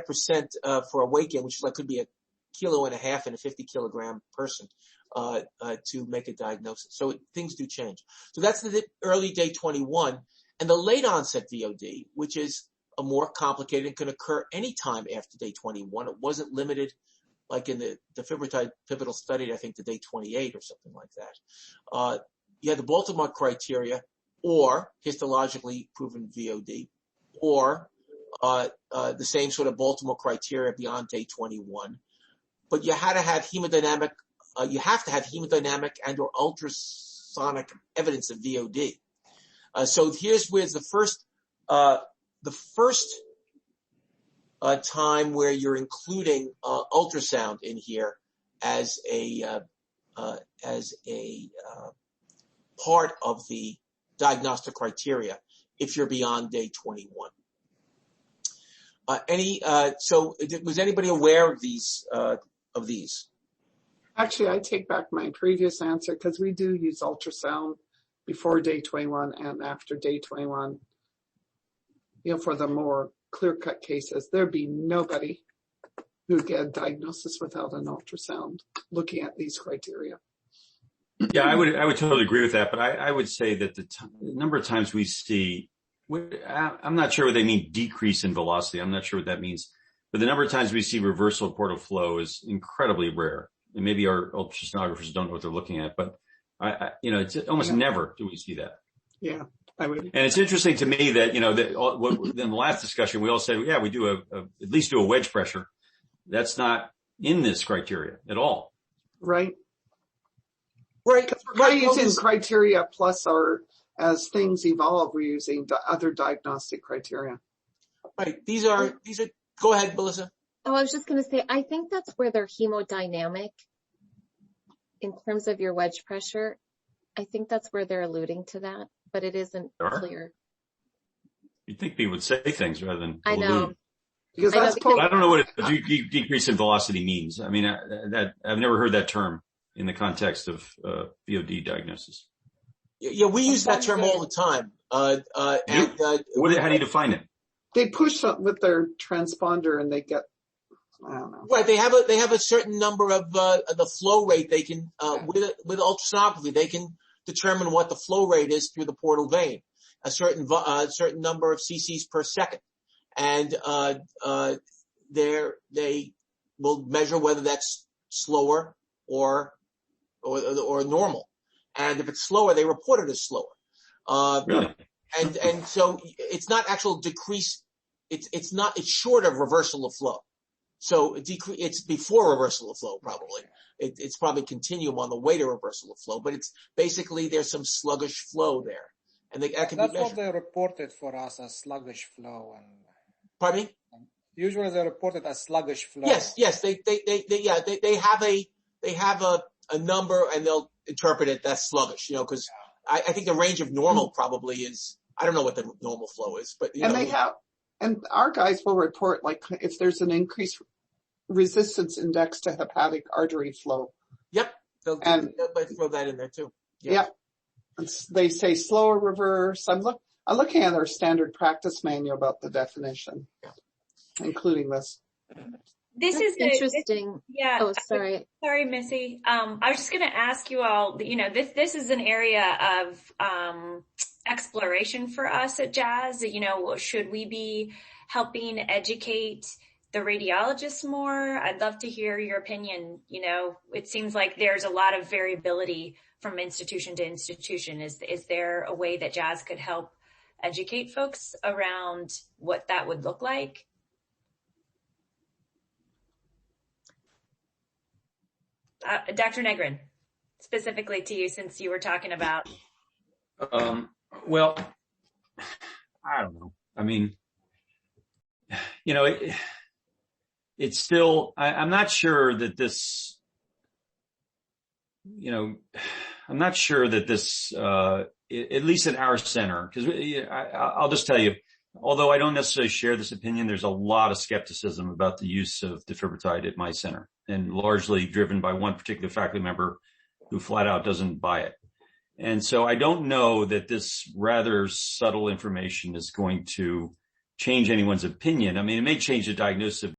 for a weight gain, which is could be 1.5 kilos in a 50 kilogram person, to make a diagnosis. So things do change. So that's the early day 21, and the late onset VOD, which is a more complicated and can occur anytime after day 21. It wasn't limited, like in the defibrotide pivotal study, I think to day 28 or something like that. You had the Baltimore criteria, or histologically proven VOD, or the same sort of Baltimore criteria beyond day 21. But you had to have hemodynamic, and or ultrasonic evidence of VOD. So here's where the first time where you're including ultrasound in here as a part of the diagnostic criteria if you're beyond day 21. So was anybody aware of these? Actually, I take back my previous answer, because we do use ultrasound before day 21 and after day 21. For the more clear-cut cases, there'd be nobody who get a diagnosis without an ultrasound looking at these criteria. Yeah, I would totally agree with that, but I would say that the number of times we see, I'm not sure what they mean decrease in velocity. I'm not sure what that means, but the number of times we see reversal of portal flow is incredibly rare. And maybe our ultrasonographers don't know what they're looking at, but it's almost never do we see that. Yeah, I would. And it's interesting to me that, in the last discussion, we all said, yeah, we do at least do a wedge pressure. That's not in this criteria at all. Right. Right. Because we're kind of using criteria plus as things evolve, we're using other diagnostic criteria. Right. These are, go ahead, Melissa. Oh, I was just going to say, I think that's where they're hemodynamic in terms of your wedge pressure. I think that's where they're alluding to that, but it isn't clear. You'd think people would say things rather than I know. Allude. Because I don't know what a decrease in velocity means. I mean, I've never heard that term in the context of VOD diagnosis. Yeah, we use that term all the time. How do you define it? They push with their transponder and they get, I don't know. Right, they have a certain number of the flow rate. They can with ultrasonography they can determine what the flow rate is through the portal vein, a certain number of cc's per second, and they will measure whether that's slower or normal, and if it's slower, they report it as slower. Really? And so it's not actual decrease. It's short of reversal of flow. So it's before reversal of flow, probably. It's probably continuum on the way to reversal of flow, but it's basically there's some sluggish flow there. And that can That's be measured. what they reported for us as sluggish flow. And pardon me? Usually they report it as sluggish flow. Yes. They have a number and they'll interpret it that's sluggish, because I think the range of normal probably is, I don't know what the normal flow is, but and our guys will report if there's an increased resistance index to hepatic artery flow. Yep. They'll throw that in there too. Yep. They say slower reverse. I'm looking at our standard practice manual about the definition, including this. This is interesting. Oh, sorry. Sorry, Missy. I was just going to ask you all, this is an area of, exploration for us at Jazz. Should we be helping educate the radiologists more? I'd love to hear your opinion. It seems like there's a lot of variability from institution to institution. Is there a way that Jazz could help educate folks around what that would look like? Dr. Negrin, specifically to you, since you were talking about. Well, I don't know. I mean, it's still, I'm not sure that this, I'm not sure that this, at least at our center, because I'll just tell you, although I don't necessarily share this opinion, there's a lot of skepticism about the use of defibrotide at my center, and largely driven by one particular faculty member who flat out doesn't buy it. And so I don't know that this rather subtle information is going to change anyone's opinion. I mean, it may change the diagnosis of